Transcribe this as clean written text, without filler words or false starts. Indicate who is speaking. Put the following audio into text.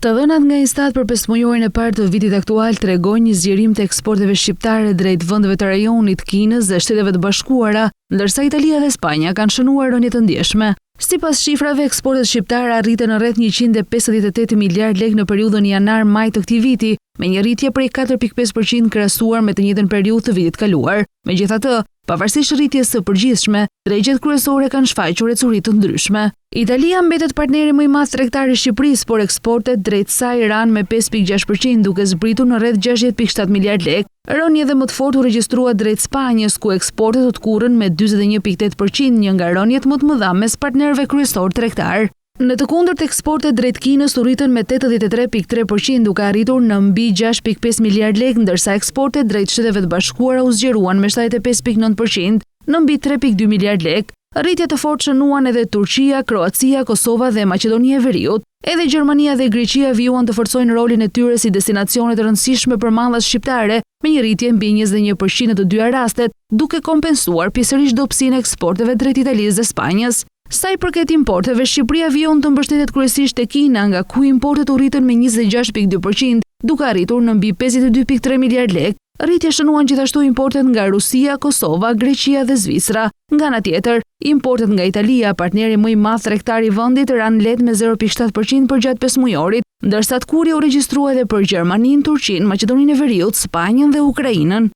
Speaker 1: Të dhënat nga Instat për 5 mujorin e parë të vitit aktual tregojnë një zgjerim të eksporteve shqiptare drejt vendeve të rajonit, Kinës dhe Shteteve të Bashkuara, ndërsa Italia dhe Spanja kanë shënuar rënje të ndjeshme. Sipas shifrave, eksportet shqiptare arritën në rreth 158 miliard lekë në periudhën janar-maj të këtij viti, me një rritje prej 4.5% krahasuar me të njëjtën periudhë të vitit kaluar. Megjithatë, pavarësisht rritjes së përgjithshme, drejgjet kryesore kanë shfaqur ecuri të ndryshme. Italia mbetet partneri më i madh tregtar i Shqipërisë, por eksportet drejt saj ran me 5.6%, duke zbritur në rreth 60.7 miliard lekë. Rënje dhe më të fortë u regjistrua drejt Spanjës, ku eksportet u tkurrën me 41.8%, një nga rënjet më të mëdha mes partnerëve kryesor tregtar. Në të kundërt, eksportet drejt Kinës u rritën me 83.3%, duke arritur në mbi 6.5 miliard lekë, ndërsa eksportet drejt Shteteve të Bashkuara u zgjeruan me 75.9% në mbi 3.2 miliard lekë. Rritje të fortë shënuan edhe Turqia, Kroacia, Kosova dhe Maqedonia e Veriut. Edhe Gjermania dhe Greqia vijuan të forcojnë rolin e tyre si destinacione të rëndësishme për mallas shqiptare, me një rritje mbi 21% në të dyja rastet, duke kompensuar pjesërisht dobësinë e eksporteve drejt Italisë dhe Spanjës. Sa i përket importeve, Shqipëria vijon të mbështetet kryesisht te Kina, nga ku importet u rritën me 26.2%, duke arritur në mbi 52.3 miliard lekë. Rritje shënuan gjithashtu importet nga Rusia, Kosova, Greqia dhe Zvicra. Nga ana tjetër, importet nga Italia, partneri më i madh tregtar i vendit, ranë lehtë me 0.7% për gjatë 5 mujorit, ndërsa tkurrja u regjistrua edhe për Gjermaninë, Turqinë, Maqedoninë e Veriut, Spanjën dhe Ukrainën.